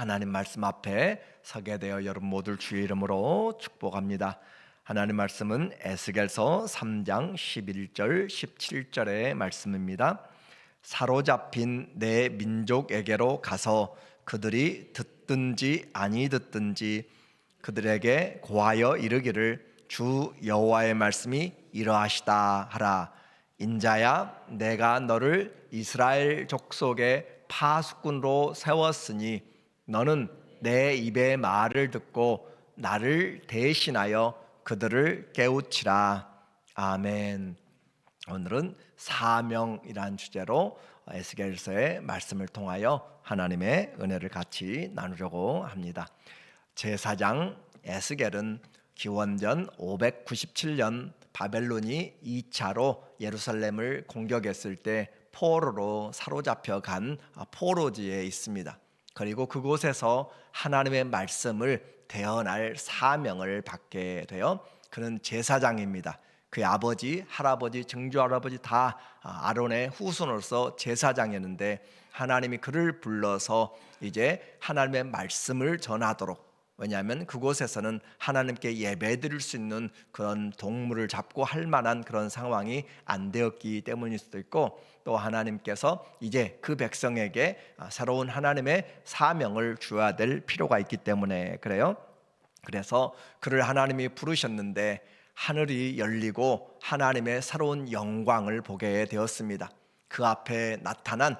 하나님 말씀 앞에 서게 되어 여러분 모두를 주의 이름으로 축복합니다. 하나님 말씀은 에스겔서 3장 11절 17절의 말씀입니다. 사로잡힌 내 민족에게로 가서 그들이 듣든지 아니 듣든지 그들에게 고하여 이르기를 주 여호와의 말씀이 이러하시다 하라. 인자야, 내가 너를 이스라엘 족속의 파수꾼으로 세웠으니 너는 내 입의 말을 듣고 나를 대신하여 그들을 깨우치라. 아멘. 오늘은 사명이란 주제로 에스겔서의 말씀을 통하여 하나님의 은혜를 같이 나누려고 합니다. 제사장 에스겔은 기원전 597년 바벨론이 2차로 예루살렘을 공격했을 때 포로로 사로잡혀 간 포로지에 있습니다. 그리고 그곳에서 하나님의 말씀을 대언할 사명을 받게 되어 그는 제사장입니다. 그의 아버지, 할아버지, 증조할아버지 다 아론의 후손으로서 제사장이었는데 하나님이 그를 불러서 이제 하나님의 말씀을 전하도록, 왜냐하면 그곳에서는 하나님께 예배드릴 수 있는 그런 동물을 잡고 할 만한 그런 상황이 안 되었기 때문일 수도 있고, 또 하나님께서 이제 그 백성에게 새로운 하나님의 사명을 주어야 될 필요가 있기 때문에 그래요. 그래서 그를 하나님이 부르셨는데 하늘이 열리고 하나님의 새로운 영광을 보게 되었습니다. 그 앞에 나타난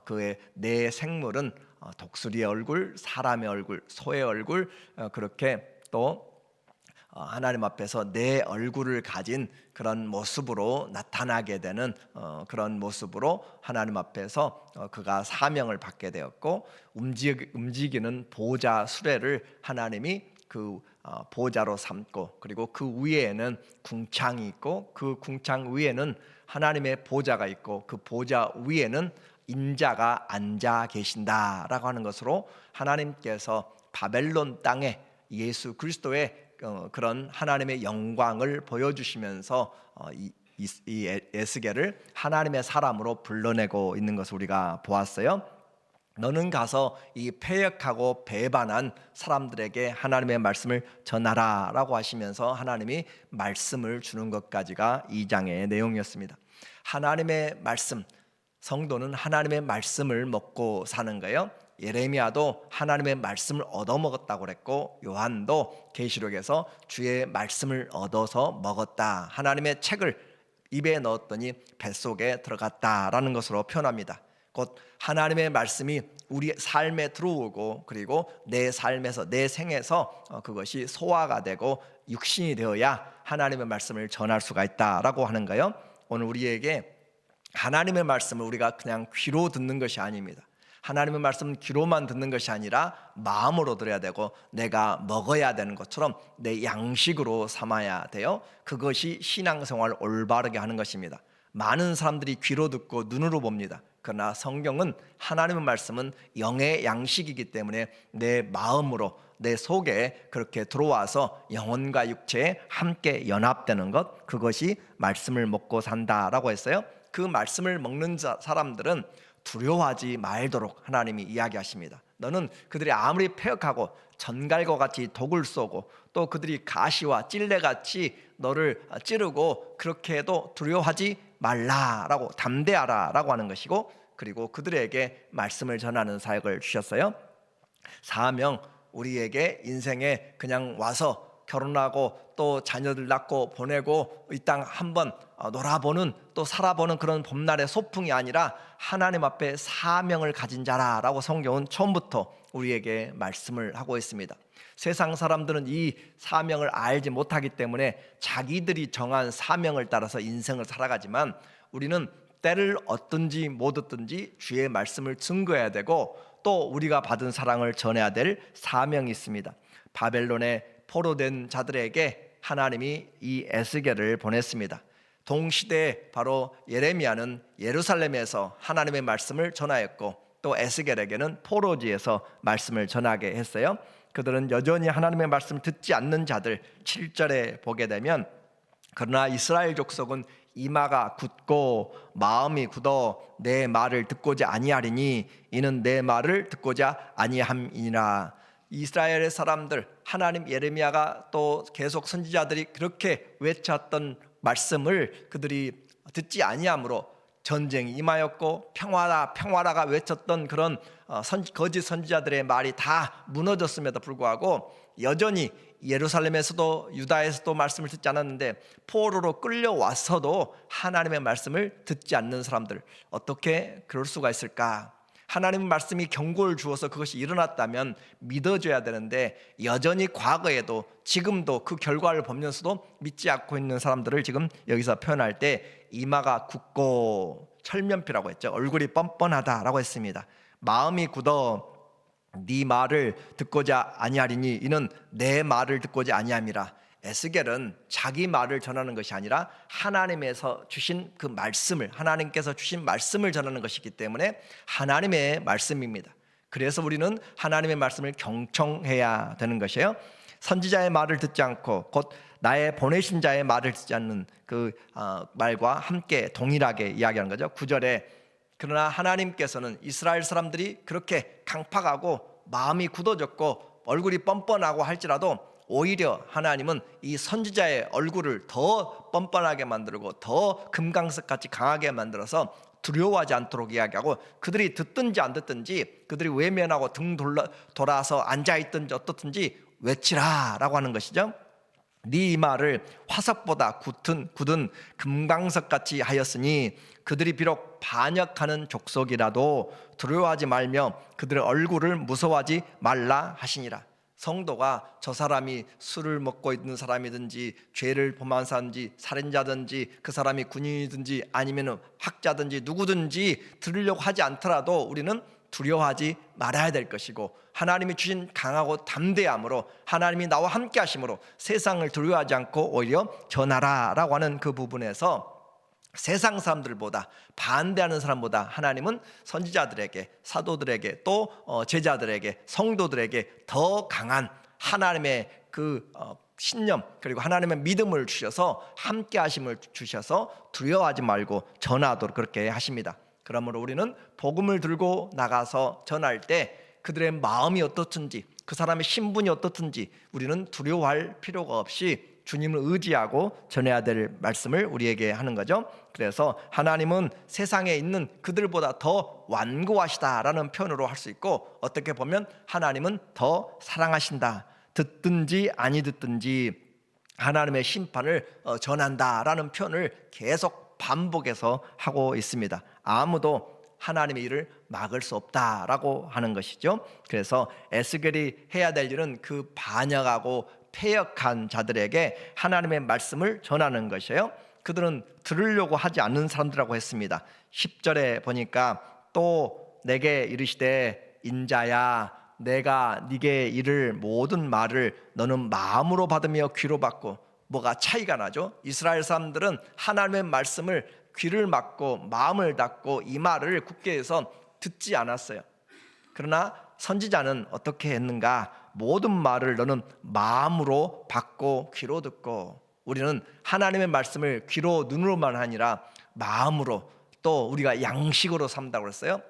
그의 네 생물은 독수리의 얼굴, 사람의 얼굴, 소의 얼굴, 그렇게 또 하나님 앞에서 내 얼굴을 가진 그런 모습으로 나타나게 되는 그런 모습으로 하나님 앞에서 그가 사명을 받게 되었고, 움직이는 보좌 수레를 하나님이 그 보좌로 삼고, 그리고 그 위에는 궁창이 있고 그 궁창 위에는 하나님의 보좌가 있고 그 보좌 위에는 인자가 앉아 계신다라고 하는 것으로 하나님께서 바벨론 땅에 예수 그리스도의 그런 하나님의 영광을 보여주시면서 이 에스겔을 하나님의 사람으로 불러내고 있는 것을 우리가 보았어요. 너는 가서 이 패역하고 배반한 사람들에게 하나님의 말씀을 전하라 라고 하시면서 하나님이 말씀을 주는 것까지가 2장의 내용이었습니다. 하나님의 말씀, 성도는 하나님의 말씀을 먹고 사는 거예요. 예레미야도 하나님의 말씀을 얻어먹었다고 그랬고, 요한도 계시록에서 주의 말씀을 얻어서 먹었다, 하나님의 책을 입에 넣었더니 뱃속에 들어갔다라는 것으로 표현합니다. 곧 하나님의 말씀이 우리 삶에 들어오고, 그리고 내 삶에서 내 생에서 그것이 소화가 되고 육신이 되어야 하나님의 말씀을 전할 수가 있다라고 하는 거예요. 오늘 우리에게 하나님의 말씀을 우리가 그냥 귀로 듣는 것이 아닙니다. 하나님의 말씀은 귀로만 듣는 것이 아니라 마음으로 들어야 되고 내가 먹어야 되는 것처럼 내 양식으로 삼아야 돼요. 그것이 신앙생활을 올바르게 하는 것입니다. 많은 사람들이 귀로 듣고 눈으로 봅니다. 그러나 성경은, 하나님의 말씀은 영의 양식이기 때문에 내 마음으로, 내 속에 그렇게 들어와서 영혼과 육체에 함께 연합되는 것, 그것이 말씀을 먹고 산다라고 했어요. 그 말씀을 먹는 사람들은 두려워하지 말도록 하나님이 이야기하십니다. 너는 그들이 아무리 패역하고 전갈과 같이 독을 쏘고 또 그들이 가시와 찔레같이 너를 찌르고 그렇게 해도 두려워하지 말라라고, 담대하라라고 하는 것이고, 그리고 그들에게 말씀을 전하는 사역을 주셨어요. 사명, 우리에게 인생에 그냥 와서 결혼하고 또 자녀들 낳고 보내고 이 땅 한번 놀아보는, 또 살아보는 그런 봄날의 소풍이 아니라 하나님 앞에 사명을 가진 자라라고 성경은 처음부터 우리에게 말씀을 하고 있습니다. 세상 사람들은 이 사명을 알지 못하기 때문에 자기들이 정한 사명을 따라서 인생을 살아가지만, 우리는 때를 얻든지 못 얻든지 주의 말씀을 증거해야 되고 또 우리가 받은 사랑을 전해야 될 사명이 있습니다. 바벨론에 포로된 자들에게 하나님이 이 에스겔을 보냈습니다. 동시대에 바로 예레미야는 예루살렘에서 하나님의 말씀을 전하였고, 또 에스겔에게는 포로지에서 말씀을 전하게 했어요. 그들은 여전히 하나님의 말씀을 듣지 않는 자들, 7절에 보게 되면, 그러나 이스라엘 족속은 이마가 굳고 마음이 굳어 내 말을 듣고자 아니하리니 이는 내 말을 듣고자 아니함이니라. 이스라엘의 사람들, 하나님 예레미야가 또 계속 선지자들이 그렇게 외쳤던 말씀을 그들이 듣지 아니함으로 전쟁이 임하였고 평화라 평화라가 외쳤던 그런 거짓 선지자들의 말이 다 무너졌음에도 불구하고 여전히 예루살렘에서도 유다에서도 말씀을 듣지 않았는데 포로로 끌려와서도 하나님의 말씀을 듣지 않는 사람들, 어떻게 그럴 수가 있을까? 하나님의 말씀이 경고를 주어서 그것이 일어났다면 믿어줘야 되는데 여전히 과거에도 지금도 그 결과를 보면서도 믿지 않고 있는 사람들을 지금 여기서 표현할 때 이마가 굳고 철면피라고 했죠. 얼굴이 뻔뻔하다라고 했습니다. 마음이 굳어 네 말을 듣고자 아니하리니 이는 내 말을 듣고자 아니함이라. 에스겔은 자기 말을 전하는 것이 아니라 하나님에서 주신 그 말씀을, 하나님께서 주신 말씀을 전하는 것이기 때문에 하나님의 말씀입니다. 그래서 우리는 하나님의 말씀을 경청해야 되는 것이에요. 선지자의 말을 듣지 않고 곧 나의 보내신 자의 말을 듣지 않는 그 말과 함께 동일하게 이야기하는 거죠. 9절에 그러나 하나님께서는 이스라엘 사람들이 그렇게 강팍하고 마음이 굳어졌고 얼굴이 뻔뻔하고 할지라도 오히려 하나님은 이 선지자의 얼굴을 더 뻔뻔하게 만들고 더 금강석같이 강하게 만들어서 두려워하지 않도록 이야기하고 그들이 듣든지 안 듣든지 그들이 외면하고 등 돌아서 앉아있든지 어떻든지 외치라 라고 하는 것이죠. 네 말을 화석보다 굳은 금강석같이 하였으니 그들이 비록 반역하는 족속이라도 두려워하지 말며 그들의 얼굴을 무서워하지 말라 하시니라. 성도가 저 사람이 술을 먹고 있는 사람이든지 죄를 범한 사람인지 살인자든지 그 사람이 군인이든지 아니면 학자든지 누구든지 들으려고 하지 않더라도 우리는 두려워하지 말아야 될 것이고 하나님이 주신 강하고 담대함으로 하나님이 나와 함께 하심으로 세상을 두려워하지 않고 오히려 전하라라고 하는 그 부분에서 세상 사람들보다 반대하는 사람보다 하나님은 선지자들에게 사도들에게 또 제자들에게 성도들에게 더 강한 하나님의 그 신념 그리고 하나님의 믿음을 주셔서 함께 하심을 주셔서 두려워하지 말고 전하도록 그렇게 하십니다. 그러므로 우리는 복음을 들고 나가서 전할 때 그들의 마음이 어떻든지 그 사람의 신분이 어떻든지 우리는 두려워할 필요가 없이 주님을 의지하고 전해야 될 말씀을 우리에게 하는 거죠. 그래서 하나님은 세상에 있는 그들보다 더 완고하시다라는 표현으로 할 수 있고 어떻게 보면 하나님은 더 사랑하신다. 듣든지 아니 듣든지 하나님의 심판을 전한다라는 표현을 계속 반복해서 하고 있습니다. 아무도 하나님의 일을 막을 수 없다라고 하는 것이죠. 그래서 에스겔이 해야 될 일은 그 반역하고 패역한 자들에게 하나님의 말씀을 전하는 것이에요. 그들은 들으려고 하지 않는 사람들이라고 했습니다. 10절에 보니까 또 내게 이르시되 인자야 내가 네게 이를 모든 말을 너는 마음으로 받으며 귀로 받고. 뭐가 차이가 나죠? 이스라엘 사람들은 하나님의 말씀을 귀를 막고 마음을 닫고 이마를 굳게 해서 듣지 않았어요. 그러나 선지자는 어떻게 했는가? 모든 말을 너는 마음으로 받고 귀로 듣고. 우리는 하나님의 말씀을 귀로 눈으로만 아니라 마음으로 또 우리가 양식으로 삼다고 그랬어요.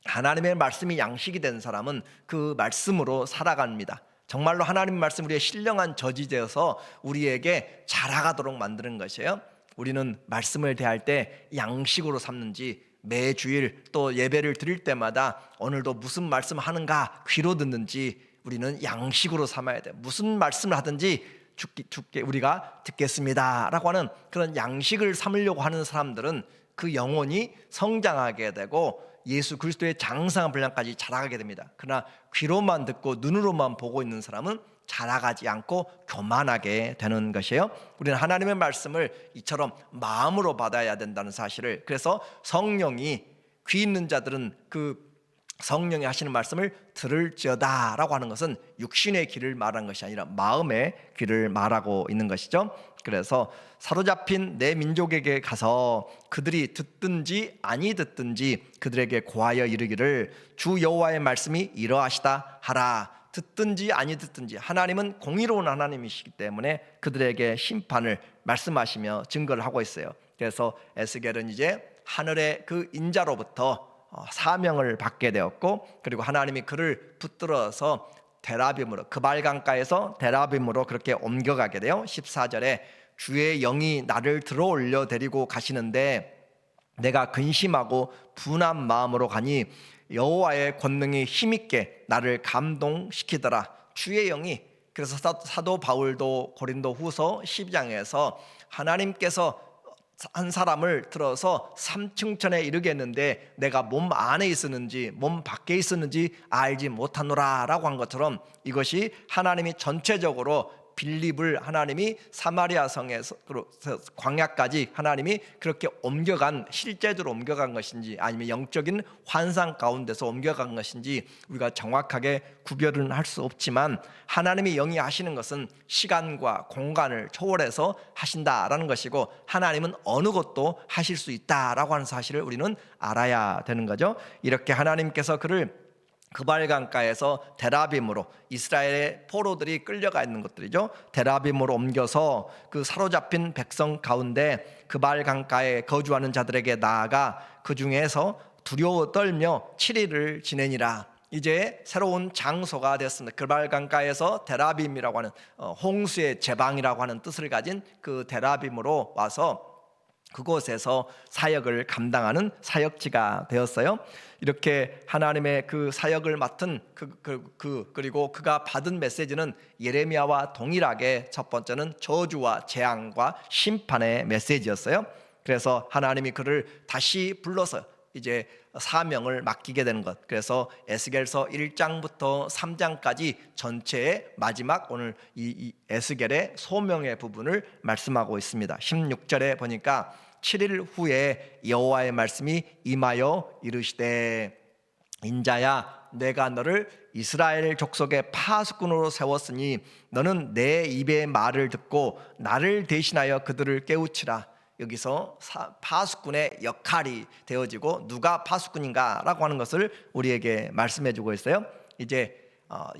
하나님의 말씀이 양식이 된 사람은 그 말씀으로 살아갑니다. 정말로 하나님의 말씀 우리의 신령한 저지되어서 우리에게 자라가도록 만드는 것이에요. 우리는 말씀을 대할 때 양식으로 삼는지 매주일 또 예배를 드릴 때마다 오늘도 무슨 말씀 하는가 귀로 듣는지 우리는 양식으로 삼아야 돼요. 무슨 말씀을 하든지 죽게 우리가 듣겠습니다 라고 하는 그런 양식을 삼으려고 하는 사람들은 그 영혼이 성장하게 되고 예수 그리스도의 장성한 분량까지 자라가게 됩니다. 그러나 귀로만 듣고 눈으로만 보고 있는 사람은 자라가지 않고 교만하게 되는 것이에요. 우리는 하나님의 말씀을 이처럼 마음으로 받아야 된다는 사실을, 그래서 성령이 귀 있는 자들은 그 성령이 하시는 말씀을 들을지어다 라고 하는 것은 육신의 귀를 말하는 것이 아니라 마음의 귀를 말하고 있는 것이죠. 그래서 사로잡힌 내 민족에게 가서 그들이 듣든지 아니 듣든지 그들에게 고하여 이르기를 주 여호와의 말씀이 이러하시다 하라. 듣든지 아니 듣든지 하나님은 공의로운 하나님이시기 때문에 그들에게 심판을 말씀하시며 증거를 하고 있어요. 그래서 에스겔은 이제 하늘의 그 인자로부터 사명을 받게 되었고, 그리고 하나님이 그를 붙들어서 데라빔으로, 그발강가에서 데라빔으로 그렇게 옮겨가게 돼요. 14절에 주의 영이 나를 들어올려 데리고 가시는데 내가 근심하고 분한 마음으로 가니 여호와의 권능이 힘있게 나를 감동시키더라. 주의 영이, 그래서 사도 바울도 고린도 후서 12장에서 하나님께서 한 사람을 들어서 3층천에 이르게 했는데 내가 몸 안에 있었는지 몸 밖에 있었는지 알지 못하노라 라고 한 것처럼, 이것이 하나님이 전체적으로 빌립을 하나님이 사마리아 성에서 광야까지 하나님이 그렇게 옮겨간, 실제적으로 옮겨간 것인지 아니면 영적인 환상 가운데서 옮겨간 것인지 우리가 정확하게 구별은 할 수 없지만, 하나님이 영이 하시는 것은 시간과 공간을 초월해서 하신다라는 것이고, 하나님은 어느 것도 하실 수 있다라고 하는 사실을 우리는 알아야 되는 거죠. 이렇게 하나님께서 그를 그발강가에서 데라빔으로, 이스라엘의 포로들이 끌려가 있는 것들이죠, 데라빔으로 옮겨서 그 사로잡힌 백성 가운데 그발강가에 거주하는 자들에게 나아가 그 중에서 두려워 떨며 7일을 지내니라. 이제 새로운 장소가 됐습니다. 그발강가에서 데라빔이라고 하는 홍수의 제방이라고 하는 뜻을 가진 그 데라빔으로 와서 그곳에서 사역을 감당하는 사역지가 되었어요. 이렇게 하나님의 그 사역을 맡은 그리고 그가 받은 메시지는 예레미야와 동일하게 첫 번째는 저주와 재앙과 심판의 메시지였어요. 그래서 하나님이 그를 다시 불러서 이제 사명을 맡기게 되는 것. 그래서 에스겔서 1장부터 3장까지 전체의 마지막 오늘 이 에스겔의 소명의 부분을 말씀하고 있습니다. 16절에 보니까 7일 후에 여호와의 말씀이 임하여 이르시되 인자야 내가 너를 이스라엘 족속의 파수꾼으로 세웠으니 너는 내 입의 말을 듣고 나를 대신하여 그들을 깨우치라. 여기서 파수꾼의 역할이 되어지고 누가 파수꾼인가 라고 하는 것을 우리에게 말씀해 주고 있어요. 이제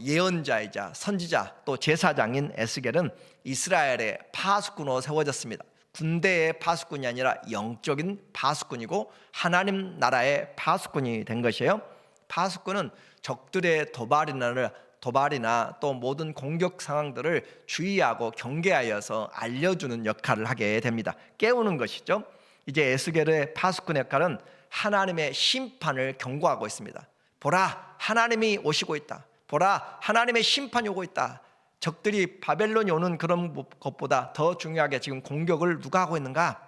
예언자이자 선지자 또 제사장인 에스겔은 이스라엘의 파수꾼으로 세워졌습니다. 군대의 파수꾼이 아니라 영적인 파수꾼이고 하나님 나라의 파수꾼이 된 것이에요. 파수꾼은 적들의 도발이나 또 모든 공격 상황들을 주의하고 경계하여서 알려주는 역할을 하게 됩니다. 깨우는 것이죠. 이제 에스겔의 파수꾼 역할은 하나님의 심판을 경고하고 있습니다. 보라, 하나님이 오시고 있다. 보라, 하나님의 심판이 오고 있다. 적들이 바벨론이 오는 그런 것보다 더 중요하게 지금 공격을 누가 하고 있는가?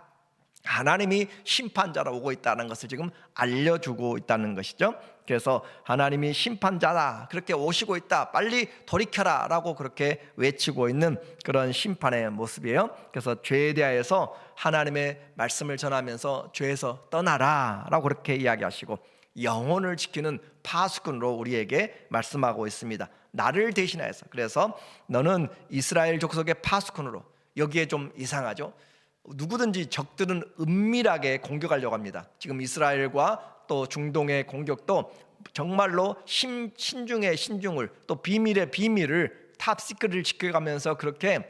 하나님이 심판자로 오고 있다는 것을 지금 알려주고 있다는 것이죠. 그래서 하나님이 심판자다, 그렇게 오시고 있다, 빨리 돌이켜라 라고 그렇게 외치고 있는 그런 심판의 모습이에요. 그래서 죄에 대하여서 하나님의 말씀을 전하면서 죄에서 떠나라 라고 그렇게 이야기하시고 영혼을 지키는 파수꾼으로 우리에게 말씀하고 있습니다. 나를 대신하여서. 그래서 너는 이스라엘 족속의 파수꾼으로. 여기에 좀 이상하죠. 누구든지 적들은 은밀하게 공격하려고 합니다. 지금 이스라엘과 또 중동의 공격도 정말로 신중의 신중을, 또 비밀의 비밀을, 탑시크를 지켜가면서 그렇게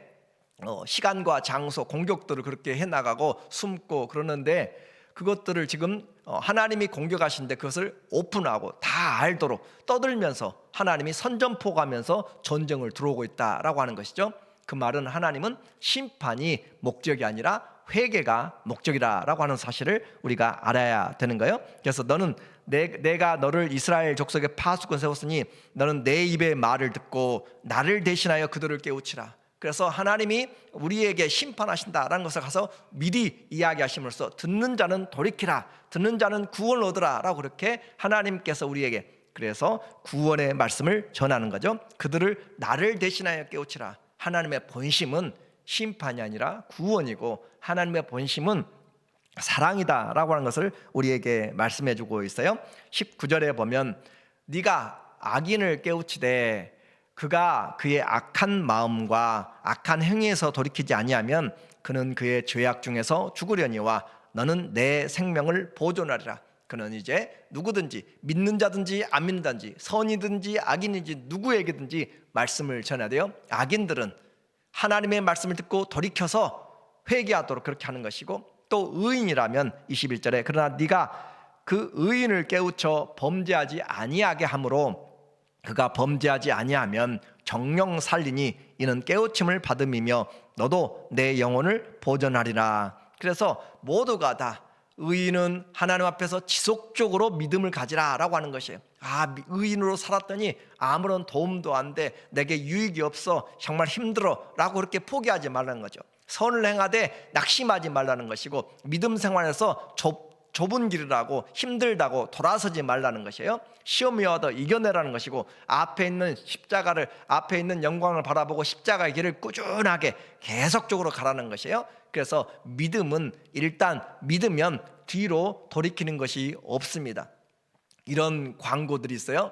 시간과 장소, 공격들을 그렇게 해나가고 숨고 그러는데, 그것들을 지금 하나님이 공격하시는데 그것을 오픈하고 다 알도록 떠들면서 하나님이 선전포가면서 전쟁을 들어오고 있다라고 하는 것이죠. 그 말은 하나님은 심판이 목적이 아니라 회개가 목적이라고 하는 사실을 우리가 알아야 되는 거예요. 그래서 너는 내가 너를 이스라엘 족속의 파수꾼 세웠으니 너는 내 입의 말을 듣고 나를 대신하여 그들을 깨우치라. 그래서 하나님이 우리에게 심판하신다라는 것을 가서 미리 이야기하심으로써 듣는 자는 돌이키라, 듣는 자는 구원을 얻으라 라고 그렇게 하나님께서 우리에게, 그래서 구원의 말씀을 전하는 거죠. 그들을 나를 대신하여 깨우치라. 하나님의 본심은 심판이 아니라 구원이고 하나님의 본심은 사랑이다라고 하는 것을 우리에게 말씀해 주고 있어요. 19절에 보면 네가 악인을 깨우치되 그가 그의 악한 마음과 악한 행위에서 돌이키지 아니하면 그는 그의 죄악 중에서 죽으려니와 너는 내 생명을 보존하리라. 그는 이제 누구든지, 믿는 자든지 안 믿는 자든지, 선이든지 악인인지 누구에게든지 말씀을 전해야 돼요. 악인들은 하나님의 말씀을 듣고 돌이켜서 회개하도록 그렇게 하는 것이고, 또 의인이라면 21절에 그러나 네가 그 의인을 깨우쳐 범죄하지 아니하게 함으로 그가 범죄하지 아니하면 정령 살리니 이는 깨우침을 받음이며 너도 내 영혼을 보전하리라. 그래서 모두가 다 의인은 하나님 앞에서 지속적으로 믿음을 가지라라고 하는 것이에요. 의인으로 살았더니 아무런 도움도 안 돼, 내게 유익이 없어, 정말 힘들어라고 그렇게 포기하지 말라는 거죠. 선을 행하되 낙심하지 말라는 것이고, 믿음 생활에서 좁은 길이라고 힘들다고 돌아서지 말라는 것이에요. 시험이 와도 이겨내라는 것이고, 앞에 있는 십자가를, 앞에 있는 영광을 바라보고 십자가의 길을 꾸준하게 계속적으로 가라는 것이에요. 그래서 믿음은 일단 믿으면 뒤로 돌이키는 것이 없습니다. 이런 광고들이 있어요.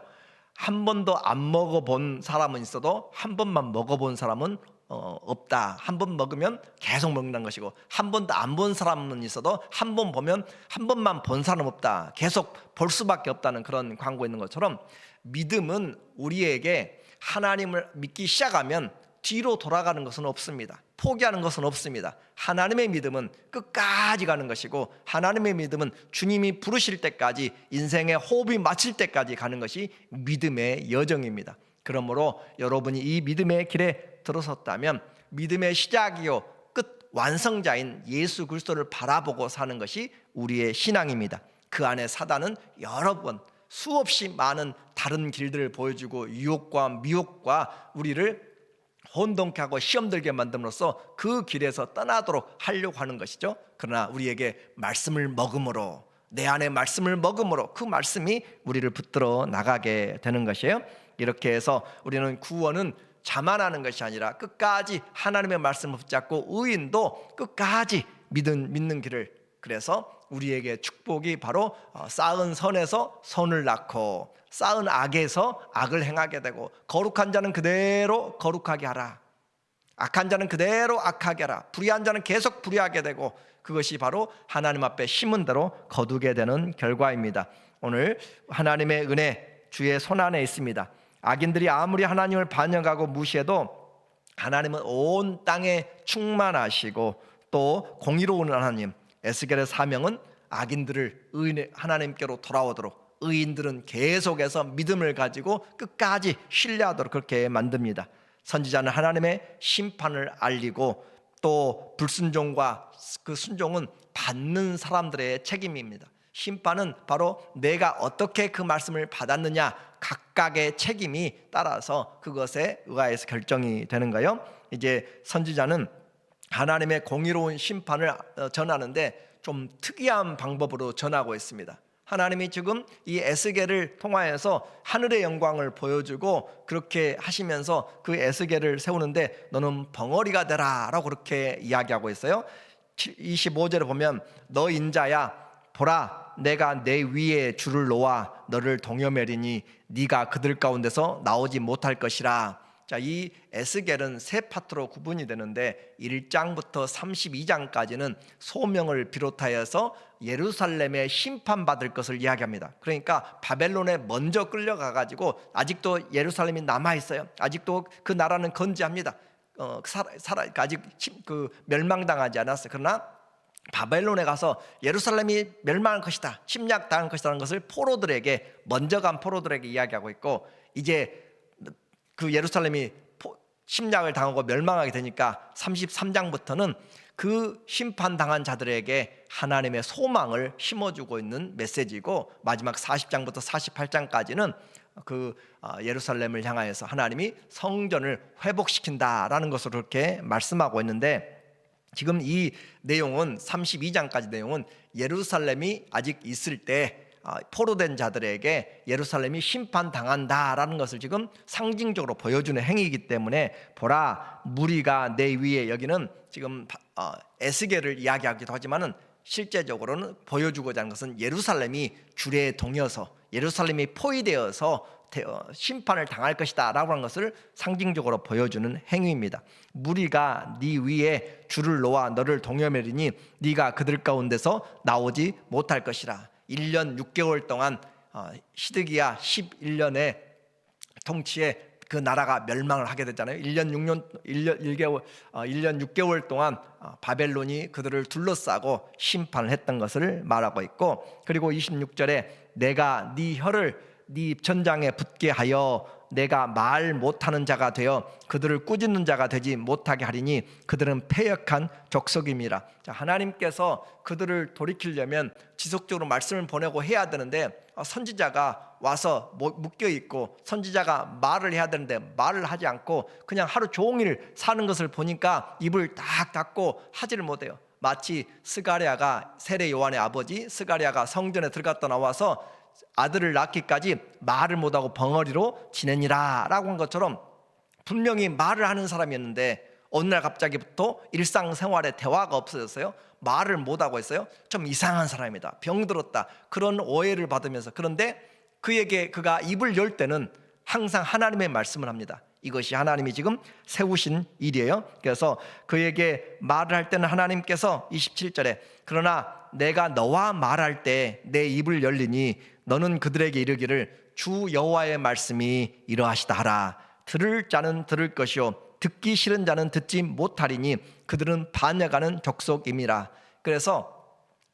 한 번도 안 먹어본 사람은 있어도 한 번만 먹어본 사람은 없다. 한 번 먹으면 계속 먹는다는 것이고, 한 번도 안 본 사람은 있어도 한 번 보면 한 번만 본 사람 없다. 계속 볼 수밖에 없다는 그런 광고 있는 것처럼, 믿음은 우리에게 하나님을 믿기 시작하면 뒤로 돌아가는 것은 없습니다. 포기하는 것은 없습니다. 하나님의 믿음은 끝까지 가는 것이고, 하나님의 믿음은 주님이 부르실 때까지, 인생의 호흡이 마칠 때까지 가는 것이 믿음의 여정입니다. 그러므로 여러분이 이 믿음의 길에 들어섰다면 믿음의 시작이요 끝 완성자인 예수 그리스도를 바라보고 사는 것이 우리의 신앙입니다. 그 안에 사단은 여러 번 수없이 많은 다른 길들을 보여주고 유혹과 미혹과 우리를 혼동케 하고 시험 들게 만듦으로써 그 길에서 떠나도록 하려고 하는 것이죠. 그러나 우리에게 말씀을 먹음으로, 내 안에 말씀을 먹음으로 그 말씀이 우리를 붙들어 나가게 되는 것이에요. 이렇게 해서 우리는 구원은 자만하는 것이 아니라 끝까지 하나님의 말씀을 붙잡고, 의인도 끝까지 믿는 길을, 그래서 우리에게 축복이 바로 쌓은 선에서 선을 낳고 쌓은 악에서 악을 행하게 되고, 거룩한 자는 그대로 거룩하게 하라, 악한 자는 그대로 악하게 하라, 불의한 자는 계속 불의하게 되고, 그것이 바로 하나님 앞에 심은 대로 거두게 되는 결과입니다. 오늘 하나님의 은혜 주의 손안에 있습니다. 악인들이 아무리 하나님을 반역하고 무시해도 하나님은 온 땅에 충만하시고 또 공의로운 하나님, 에스겔의 사명은 악인들을 하나님께로 돌아오도록, 의인들은 계속해서 믿음을 가지고 끝까지 신뢰하도록 그렇게 만듭니다. 선지자는 하나님의 심판을 알리고, 또 불순종과 그 순종은 받는 사람들의 책임입니다. 심판은 바로 내가 어떻게 그 말씀을 받았느냐, 각각의 책임이 따라서 그것에 의하여서 결정이 되는 거예요. 이제 선지자는 하나님의 공의로운 심판을 전하는데 좀 특이한 방법으로 전하고 있습니다. 하나님이 지금 이 에스겔을 통하여서 하늘의 영광을 보여주고 그렇게 하시면서 그 에스겔을 세우는데, 너는 벙어리가 되라 라고 그렇게 이야기하고 있어요. 25절에 보면 너 인자야, 보라 내가 내 위에 줄을 놓아 너를 동여매리니 네가 그들 가운데서 나오지 못할 것이라. 자, 이 에스겔은 세 파트로 구분이 되는데 1장부터 32장까지는 소명을 비롯하여서 예루살렘에 심판받을 것을 이야기합니다. 그러니까 바벨론에 먼저 끌려가 가지고 아직도 예루살렘이 남아 있어요. 아직도 그 나라는 건재합니다. 아직 멸망당하지 않았어요. 그러나 바벨론에 가서 예루살렘이 멸망할 것이다, 침략당할 것이라는 것을 포로들에게, 먼저 간 포로들에게 이야기하고 있고, 이제 그 예루살렘이 침략을 당하고 멸망하게 되니까 33장부터는 그 심판당한 자들에게 하나님의 소망을 심어주고 있는 메시지고, 마지막 40장부터 48장까지는 예루살렘을 향하여서 하나님이 성전을 회복시킨다라는 것으로 그렇게 말씀하고 있는데, 지금 이 내용은 32장까지 내용은 예루살렘이 아직 있을 때 포로된 자들에게 예루살렘이 심판당한다라는 것을 지금 상징적으로 보여주는 행위이기 때문에, 보라 무리가 내 위에, 여기는 지금 에스겔을 이야기하기도 하지만은 실제적으로는 보여주고자 하는 것은 예루살렘이 줄에 동여서, 예루살렘이 포위되어서 심판을 당할 것이다 라고 하는 것을 상징적으로 보여주는 행위입니다. 무리가 네 위에 줄을 놓아 너를 동여매리니 네가 그들 가운데서 나오지 못할 것이라. 1년 6개월 동안 시드기야 11년의 통치에 그 나라가 멸망을 하게 됐잖아요. 1년 6개월 동안 바벨론이 그들을 둘러싸고 심판을 했던 것을 말하고 있고, 그리고 26절에 내가 네 혀를 네 입천장에 붙게 하여 내가 말 못하는 자가 되어 그들을 꾸짖는 자가 되지 못하게 하리니 그들은 패역한 족속임이라. 자, 하나님께서 그들을 돌이키려면 지속적으로 말씀을 보내고 해야 되는데, 선지자가 와서 묶여 있고 선지자가 말을 해야 되는데 말을 하지 않고 그냥 하루 종일 사는 것을 보니까 입을 딱 닫고 하지를 못해요. 마치 스가랴가, 세례 요한의 아버지 스가랴가 성전에 들어갔다 나와서 아들을 낳기까지 말을 못하고 벙어리로 지내니라 라고 한 것처럼, 분명히 말을 하는 사람이었는데 어느 날 갑자기부터 일상생활에 대화가 없어졌어요. 말을 못하고 있어요. 좀 이상한 사람이다, 병들었다, 그런 오해를 받으면서. 그런데 그가 입을 열 때는 항상 하나님의 말씀을 합니다. 이것이 하나님이 지금 세우신 일이에요. 그래서 그에게 말을 할 때는 하나님께서 27절에 그러나 내가 너와 말할 때 내 입을 열리니 너는 그들에게 이르기를 주 여호와의 말씀이 이러하시다 하라. 들을 자는 들을 것이요 듣기 싫은 자는 듣지 못하리니 그들은 반역하는 족속임이라. 그래서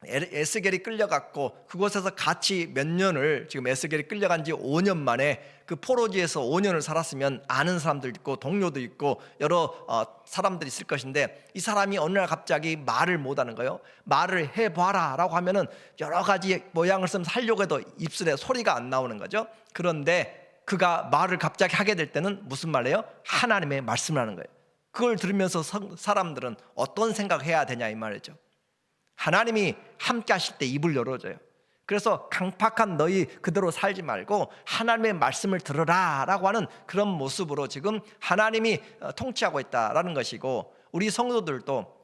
에스겔이 끌려갔고 그곳에서 같이 몇 년을, 지금 에스겔이 끌려간 지 5년 만에 그 포로지에서 5년을 살았으면 아는 사람들 있고 동료도 있고 여러 사람들이 있을 것인데, 이 사람이 어느 날 갑자기 말을 못하는 거예요. 말을 해봐라 라고 하면은 여러 가지 모양을 쓰면서 하려고 해도 입술에 소리가 안 나오는 거죠. 그런데 그가 말을 갑자기 하게 될 때는 무슨 말이에요? 하나님의 말씀을 하는 거예요. 그걸 들으면서 사람들은 어떤 생각을 해야 되냐 이 말이죠. 하나님이 함께 하실 때 입을 열어줘요. 그래서 강팍한 너희 그대로 살지 말고 하나님의 말씀을 들으라 라고 하는 그런 모습으로 지금 하나님이 통치하고 있다라는 것이고, 우리 성도들도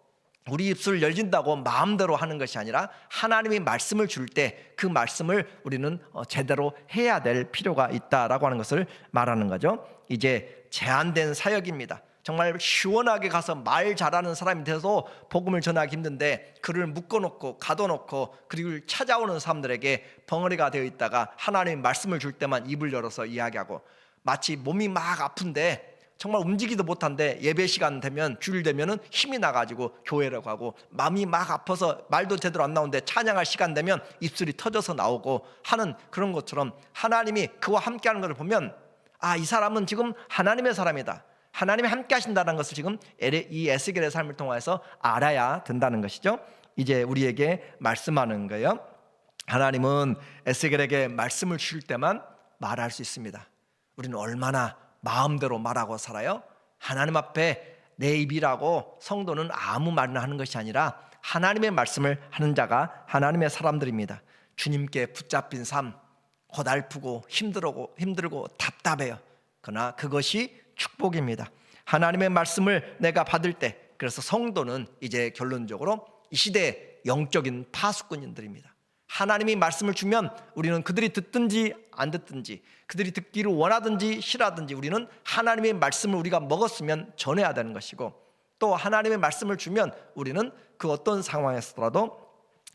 우리 입술을 열린다고 마음대로 하는 것이 아니라 하나님이 말씀을 줄 때 그 말씀을 우리는 제대로 해야 될 필요가 있다라고 하는 것을 말하는 거죠. 이제 제한된 사역입니다. 정말 시원하게 가서 말 잘하는 사람이 돼서 복음을 전하기 힘든데 그를 묶어놓고 가둬놓고 그리고 찾아오는 사람들에게 벙어리가 되어 있다가 하나님의 말씀을 줄 때만 입을 열어서 이야기하고, 마치 몸이 막 아픈데 정말 움직이도 못한데 예배 시간 되면, 주일 되면은 힘이 나가지고 교회를 가고, 마음이 막 아파서 말도 제대로 안 나오는데 찬양할 시간 되면 입술이 터져서 나오고 하는 그런 것처럼, 하나님이 그와 함께하는 것을 보면 이 사람은 지금 하나님의 사람이다, 하나님이 함께 하신다는 것을 지금 이 에스겔의 삶을 통해서 알아야 된다는 것이죠. 이제 우리에게 말씀하는 거예요. 하나님은 에스겔에게 말씀을 주실 때만 말할 수 있습니다. 우리는 얼마나 마음대로 말하고 살아요? 하나님 앞에 내 입이라고 성도는 아무 말이나 하는 것이 아니라 하나님의 말씀을 하는 자가 하나님의 사람들입니다. 주님께 붙잡힌 삶, 고달프고 힘들고 답답해요. 그러나 그것이 축복입니다. 하나님의 말씀을 내가 받을 때, 그래서 성도는 이제 결론적으로 이 시대의 영적인 파수꾼들입니다. 하나님이 말씀을 주면 우리는 그들이 듣든지 안 듣든지, 그들이 듣기를 원하든지 싫어하든지 우리는 하나님의 말씀을 우리가 먹었으면 전해야 되는 것이고, 또 하나님의 말씀을 주면 우리는 그 어떤 상황에서라도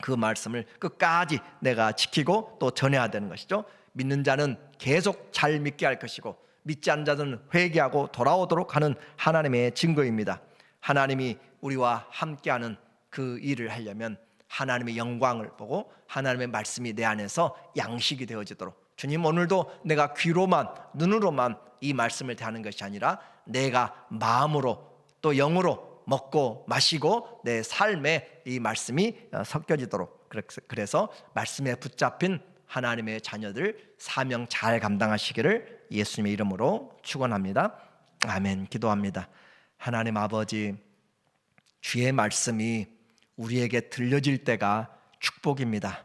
그 말씀을 끝까지 내가 지키고 또 전해야 되는 것이죠. 믿는 자는 계속 잘 믿게 할 것이고 믿지 않는 자는 회개하고 돌아오도록 하는 하나님의 증거입니다. 하나님이 우리와 함께하는 그 일을 하려면 하나님의 영광을 보고 하나님의 말씀이 내 안에서 양식이 되어지도록, 주님 오늘도 내가 귀로만 눈으로만 이 말씀을 대하는 것이 아니라 내가 마음으로 또 영으로 먹고 마시고 내 삶에 이 말씀이 섞여지도록, 그래서 말씀에 붙잡힌 하나님의 자녀들 사명 잘 감당하시기를 예수님의 이름으로 축원합니다. 아멘. 기도합니다. 하나님 아버지, 주의 말씀이 우리에게 들려질 때가 축복입니다.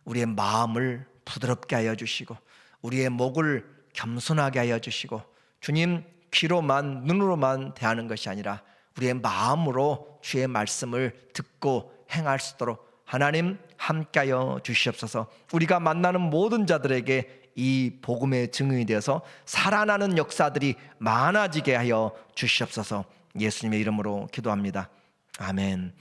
우리의 마음을 부드럽게 하여 주시고 우리의 목을 겸손하게 하여 주시고, 주님 귀로만 눈으로만 대하는 것이 아니라 우리의 마음으로 주의 말씀을 듣고 행할 수 있도록 하나님 함께하여 주시옵소서. 우리가 만나는 모든 자들에게 이 복음의 증인이 되어서 살아나는 역사들이 많아지게 하여 주시옵소서. 예수님의 이름으로 기도합니다. 아멘.